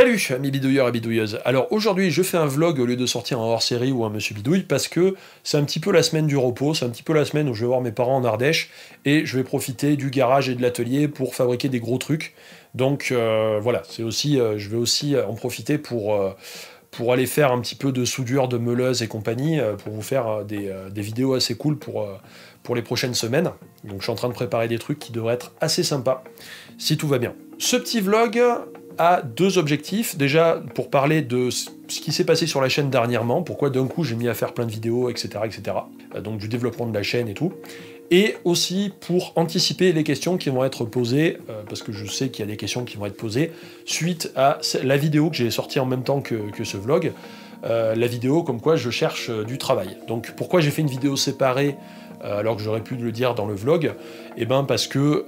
Salut amis bidouilleurs et bidouilleuses. Alors aujourd'hui je fais un vlog au lieu de sortir un hors-série ou un Monsieur Bidouille parce que c'est un petit peu la semaine du repos, c'est un petit peu la semaine où je vais voir mes parents en Ardèche et je vais profiter du garage et de l'atelier pour fabriquer des gros trucs. Donc voilà, c'est aussi, je vais aussi en profiter pour aller faire un petit peu de soudure, de meuleuse et compagnie, pour vous faire des vidéos assez cool pour les prochaines semaines. Donc je suis en train de préparer des trucs qui devraient être assez sympas, si tout va bien. Ce petit vlog a deux objectifs. Déjà, pour parler de ce qui s'est passé sur la chaîne dernièrement, pourquoi d'un coup j'ai mis à faire plein de vidéos, etc. etc. Donc du développement de la chaîne et tout. Et aussi pour anticiper les questions qui vont être posées, parce que je sais qu'il y a des questions qui vont être posées, suite à la vidéo que j'ai sortie en même temps que ce vlog, la vidéo comme quoi je cherche du travail. Donc pourquoi j'ai fait une vidéo séparée alors que j'aurais pu le dire dans le vlog, et ben parce que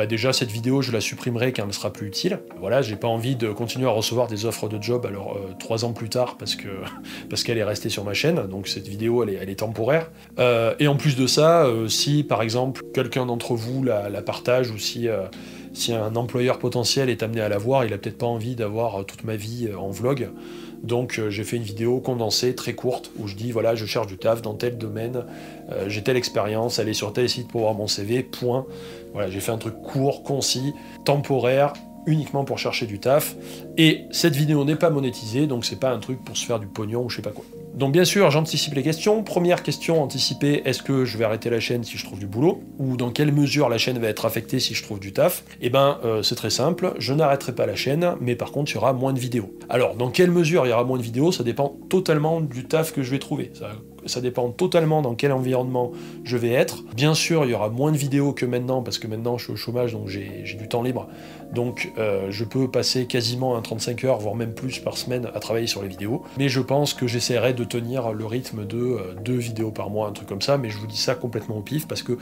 déjà cette vidéo je la supprimerai quand elle ne sera plus utile. Voilà, j'ai pas envie de continuer à recevoir des offres de job alors 3 ans plus tard parce qu'elle est restée sur ma chaîne, donc cette vidéo elle est temporaire. Et en plus de ça, si par exemple quelqu'un d'entre vous la partage ou si un employeur potentiel est amené à la voir, il a peut-être pas envie d'avoir toute ma vie en vlog. Donc j'ai fait une vidéo condensée, très courte, où je dis voilà, je cherche du taf dans tel domaine, j'ai telle expérience, allez sur tel site pour voir mon CV, point. Voilà, j'ai fait un truc court, concis, temporaire, uniquement pour chercher du taf. Et cette vidéo n'est pas monétisée, donc c'est pas un truc pour se faire du pognon ou je sais pas quoi. Donc bien sûr, j'anticipe les questions. Première question anticipée, est-ce que je vais arrêter la chaîne si je trouve du boulot? Ou dans quelle mesure la chaîne va être affectée si je trouve du taf? Eh ben, c'est très simple, je n'arrêterai pas la chaîne, mais par contre, il y aura moins de vidéos. Alors, dans quelle mesure il y aura moins de vidéos? Ça dépend totalement du taf que je vais trouver. Ça dépend totalement dans quel environnement je vais être. Bien sûr, il y aura moins de vidéos que maintenant, parce que maintenant je suis au chômage, donc j'ai du temps libre. Donc je peux passer quasiment un 35 heures, voire même plus par semaine à travailler sur les vidéos. Mais je pense que j'essaierai de tenir le rythme de 2 vidéos par mois, un truc comme ça, mais je vous dis ça complètement au pif, parce que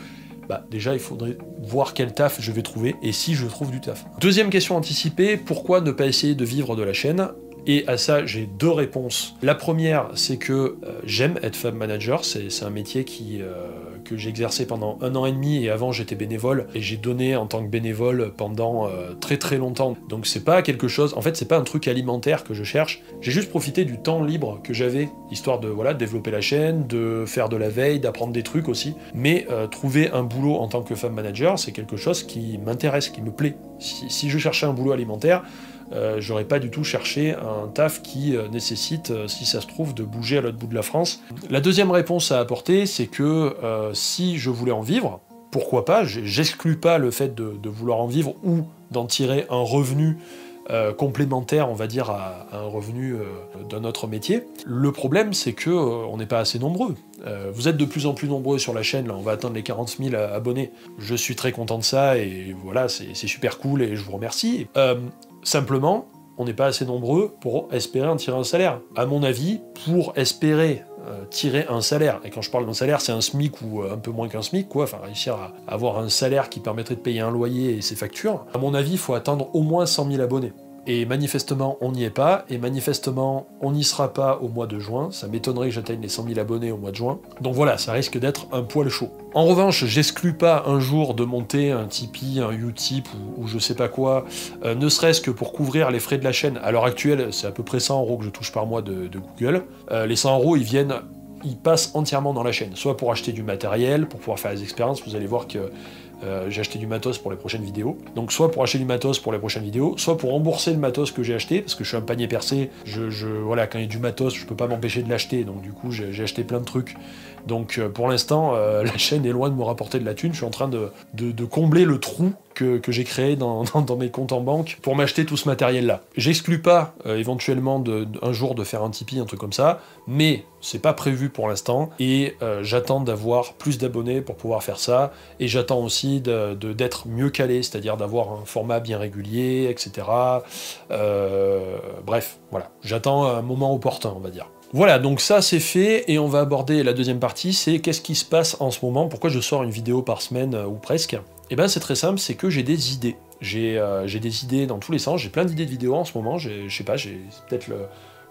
déjà il faudrait voir quel taf je vais trouver, et si je trouve du taf. Deuxième question anticipée, pourquoi ne pas essayer de vivre de la chaîne? Et à ça, j'ai 2 réponses. La première, c'est que j'aime être Fab Manager, c'est un métier que j'ai exercé pendant 1 an et demi, et avant j'étais bénévole, et j'ai donné en tant que bénévole pendant très très longtemps. Donc c'est pas quelque chose, en fait c'est pas un truc alimentaire que je cherche, j'ai juste profité du temps libre que j'avais, histoire de voilà, développer la chaîne, de faire de la veille, d'apprendre des trucs aussi. Mais trouver un boulot en tant que Fab Manager, c'est quelque chose qui m'intéresse, qui me plaît. Si je cherchais un boulot alimentaire, j'aurais pas du tout cherché un taf qui nécessite, si ça se trouve, de bouger à l'autre bout de la France. La deuxième réponse à apporter, c'est que si je voulais en vivre, pourquoi pas, j'exclus pas le fait de vouloir en vivre ou d'en tirer un revenu complémentaire, on va dire, à un revenu d'un autre métier. Le problème, c'est que on n'est pas assez nombreux. Vous êtes de plus en plus nombreux sur la chaîne, là, on va atteindre les 40 000 abonnés. Je suis très content de ça, et voilà, c'est super cool, et je vous remercie. Simplement, on n'est pas assez nombreux pour espérer en tirer un salaire. À mon avis, pour espérer tirer un salaire, et quand je parle d'un salaire, c'est un SMIC ou un peu moins qu'un SMIC, quoi, enfin réussir à avoir un salaire qui permettrait de payer un loyer et ses factures, à mon avis, il faut attendre au moins 100 000 abonnés. Et manifestement, on n'y est pas, et manifestement, on n'y sera pas au mois de juin. Ça m'étonnerait que j'atteigne les 100 000 abonnés au mois de juin. Donc voilà, ça risque d'être un poil chaud. En revanche, j'exclus pas un jour de monter un Tipeee, un Utip ou je sais pas quoi, ne serait-ce que pour couvrir les frais de la chaîne. À l'heure actuelle, c'est à peu près 100 € que je touche par mois de Google. Les 100 €, ils passent entièrement dans la chaîne, soit pour acheter du matériel, pour pouvoir faire les expériences. Vous allez voir que j'ai acheté du matos pour les prochaines vidéos. Donc soit pour acheter du matos pour les prochaines vidéos, soit pour rembourser le matos que j'ai acheté, parce que je suis un panier percé, voilà, quand il y a du matos, je peux pas m'empêcher de l'acheter, donc du coup j'ai acheté plein de trucs. Donc pour l'instant, la chaîne est loin de me rapporter de la thune, je suis en train de combler le trou que j'ai créé dans mes comptes en banque pour m'acheter tout ce matériel-là. J'exclus pas éventuellement un jour de faire un Tipeee, un truc comme ça, mais c'est pas prévu pour l'instant, et j'attends d'avoir plus d'abonnés pour pouvoir faire ça, et j'attends aussi d'être mieux calé, c'est-à-dire d'avoir un format bien régulier, etc. Bref, voilà, j'attends un moment opportun, on va dire. Voilà, donc ça c'est fait, et on va aborder la deuxième partie, c'est qu'est-ce qui se passe en ce moment, pourquoi je sors une vidéo par semaine, ou presque. Et ben c'est très simple, c'est que j'ai des idées. J'ai des idées dans tous les sens, j'ai plein d'idées de vidéos en ce moment, je sais pas, c'est peut-être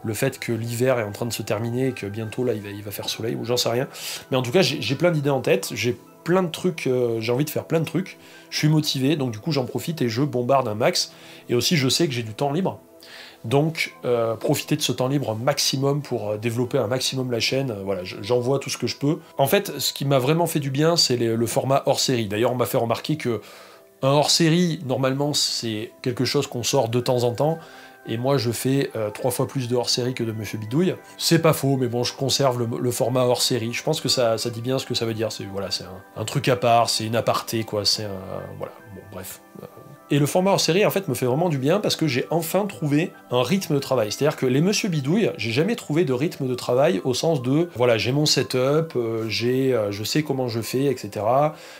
le fait que l'hiver est en train de se terminer, et que bientôt là il va faire soleil, ou j'en sais rien. Mais en tout cas, j'ai plein d'idées en tête, j'ai plein de trucs, j'ai envie de faire plein de trucs, je suis motivé, donc du coup j'en profite et je bombarde un max, et aussi je sais que j'ai du temps libre. Donc, profitez de ce temps libre un maximum pour développer un maximum la chaîne. Voilà, j'envoie tout ce que je peux. En fait, ce qui m'a vraiment fait du bien, c'est le format hors-série. D'ailleurs, on m'a fait remarquer que un hors-série, normalement, c'est quelque chose qu'on sort de temps en temps. Et moi, je fais 3 fois plus de hors-série que de Monsieur Bidouille. C'est pas faux, mais bon, je conserve le format hors-série. Je pense que ça dit bien ce que ça veut dire. C'est voilà, c'est un truc à part, c'est une aparté, quoi. C'est un... Voilà, bon, bref. Et le format hors-série, en fait, me fait vraiment du bien parce que j'ai enfin trouvé un rythme de travail. C'est-à-dire que les Monsieur Bidouille, j'ai jamais trouvé de rythme de travail au sens de, voilà, j'ai mon setup, je sais comment je fais, etc.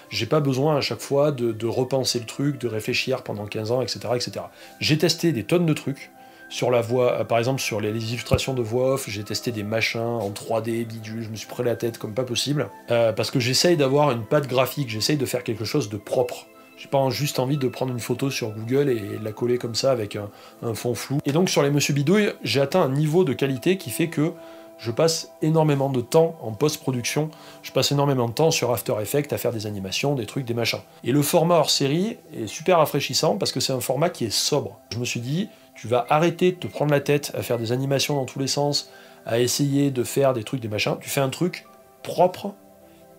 J'ai pas besoin à chaque fois de repenser le truc, de réfléchir pendant 15 ans, etc., etc. J'ai testé des tonnes de trucs. Sur la voix, par exemple sur les illustrations de voix off, j'ai testé des machins en 3D, bidule, je me suis pris la tête comme pas possible, parce que j'essaye d'avoir une patte graphique, j'essaye de faire quelque chose de propre. J'ai pas juste envie de prendre une photo sur Google et de la coller comme ça avec un fond flou. Et donc sur les Monsieur Bidouille, j'ai atteint un niveau de qualité qui fait que je passe énormément de temps en post-production, je passe énormément de temps sur After Effects à faire des animations, des trucs, des machins. Et le format hors série est super rafraîchissant parce que c'est un format qui est sobre. Je me suis dit, tu vas arrêter de te prendre la tête à faire des animations dans tous les sens, à essayer de faire des trucs, des machins, tu fais un truc propre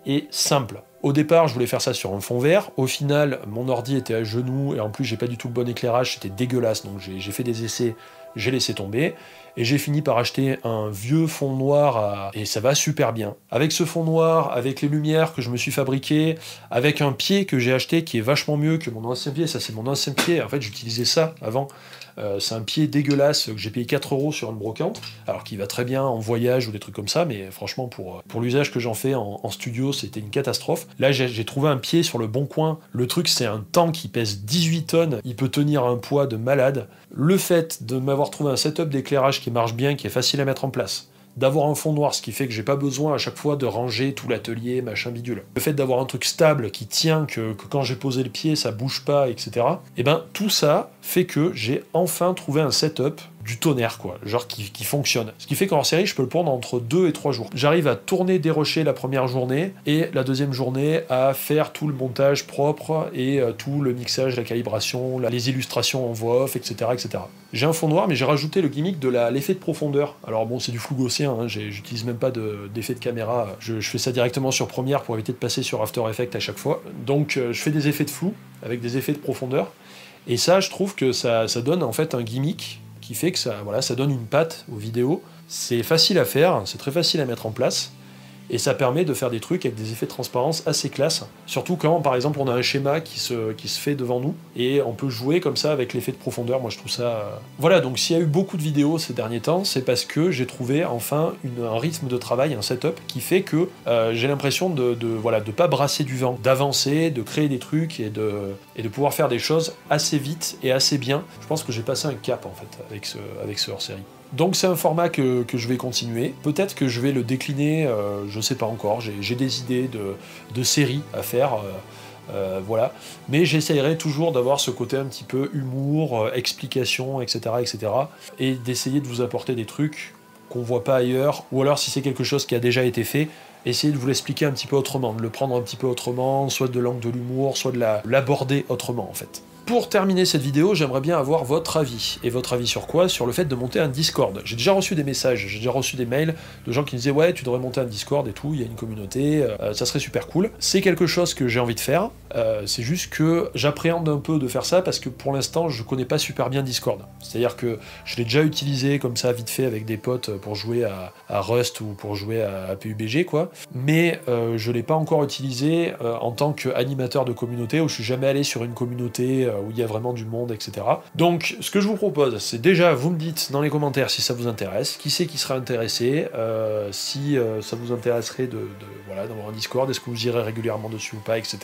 et simple. Au départ, je voulais faire ça sur un fond vert. Au final, mon ordi était à genoux et en plus, j'ai pas du tout le bon éclairage, c'était dégueulasse. Donc j'ai fait des essais, j'ai laissé tomber. Et j'ai fini par acheter un vieux fond noir et ça va super bien. Avec ce fond noir, avec les lumières que je me suis fabriquées, avec un pied que j'ai acheté qui est vachement mieux que mon ancien pied. Ça, c'est mon ancien pied. En fait, j'utilisais ça avant. C'est un pied dégueulasse que j'ai payé 4 € sur une brocante, alors qu'il va très bien en voyage ou des trucs comme ça, mais franchement, pour l'usage que j'en fais en studio, c'était une catastrophe. Là, j'ai trouvé un pied sur le bon coin. Le truc, c'est un tank qui pèse 18 tonnes. Il peut tenir un poids de malade. Le fait de m'avoir trouvé un setup d'éclairage qui marche bien, qui est facile à mettre en place, d'avoir un fond noir, ce qui fait que j'ai pas besoin à chaque fois de ranger tout l'atelier, machin bidule. Le fait d'avoir un truc stable qui tient, que quand j'ai posé le pied, ça bouge pas, etc. Et ben tout ça fait que j'ai enfin trouvé un setup du tonnerre, quoi, genre qui fonctionne. Ce qui fait qu'en série, je peux le prendre entre 2 et 3 jours. J'arrive à tourner, dérocher la première journée, et la deuxième journée à faire tout le montage propre, et tout le mixage, la calibration, les illustrations en voix off, etc. etc. J'ai un fond noir, mais j'ai rajouté le gimmick de l'effet de profondeur. Alors bon, c'est du flou gaussien, hein, j'utilise même pas d'effet de caméra, je fais ça directement sur Premiere pour éviter de passer sur After Effects à chaque fois. Donc je fais des effets de flou, avec des effets de profondeur, et ça, je trouve que ça donne en fait un gimmick qui fait que ça donne une patte aux vidéos. C'est facile à faire, c'est très facile à mettre en place, et ça permet de faire des trucs avec des effets de transparence assez classe, surtout quand par exemple on a un schéma qui se fait devant nous, et on peut jouer comme ça avec l'effet de profondeur. Moi je trouve ça... Voilà, donc s'il y a eu beaucoup de vidéos ces derniers temps, c'est parce que j'ai trouvé enfin un rythme de travail, un setup, qui fait que j'ai l'impression de pas brasser du vent, d'avancer, de créer des trucs, et de pouvoir faire des choses assez vite et assez bien. Je pense que j'ai passé un cap en fait avec ce hors-série. Donc c'est un format que je vais continuer. Peut-être que je vais le décliner, je sais pas encore. J'ai des idées de séries à faire, voilà. Mais j'essayerai toujours d'avoir ce côté un petit peu humour, explication, etc., etc. Et d'essayer de vous apporter des trucs qu'on voit pas ailleurs. Ou alors si c'est quelque chose qui a déjà été fait, essayer de vous l'expliquer un petit peu autrement, de le prendre un petit peu autrement, soit de l'angle de l'humour, soit de l'aborder autrement en fait. Pour terminer cette vidéo, j'aimerais bien avoir votre avis. Et votre avis sur quoi? Sur le fait de monter un Discord. J'ai déjà reçu des messages, j'ai déjà reçu des mails de gens qui me disaient « Ouais, tu devrais monter un Discord et tout, il y a une communauté, ça serait super cool. » C'est quelque chose que j'ai envie de faire, c'est juste que j'appréhende un peu de faire ça parce que pour l'instant, je connais pas super bien Discord. C'est-à-dire que je l'ai déjà utilisé comme ça, vite fait, avec des potes pour jouer à Rust ou pour jouer à PUBG, quoi. Mais je l'ai pas encore utilisé en tant qu'animateur de communauté, où je suis jamais allé sur une communauté où il y a vraiment du monde, etc. Donc, ce que je vous propose, c'est déjà, vous me dites dans les commentaires si ça vous intéresse, qui c'est qui sera intéressé, si ça vous intéresserait d'avoir un Discord, est-ce que vous irez régulièrement dessus ou pas, etc.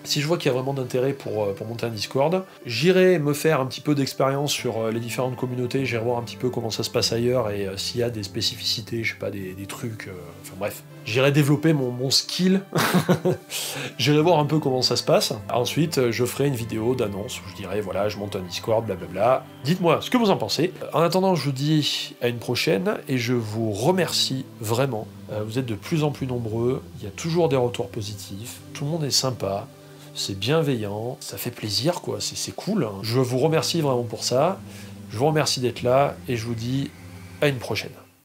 Si je vois qu'il y a vraiment d'intérêt pour monter un Discord, j'irai me faire un petit peu d'expérience sur les différentes communautés, j'irai voir un petit peu comment ça se passe ailleurs, et s'il y a des spécificités, je sais pas, des trucs, enfin bref. J'irai développer mon skill, j'irai voir un peu comment ça se passe. Ensuite, je ferai une vidéo d'annonce où je dirai, voilà, je monte un Discord, blablabla. Dites-moi ce que vous en pensez. En attendant, je vous dis à une prochaine, et je vous remercie vraiment. Vous êtes de plus en plus nombreux, il y a toujours des retours positifs, tout le monde est sympa, c'est bienveillant, ça fait plaisir, quoi, c'est cool. Hein. Je vous remercie vraiment pour ça. Je vous remercie d'être là et je vous dis à une prochaine.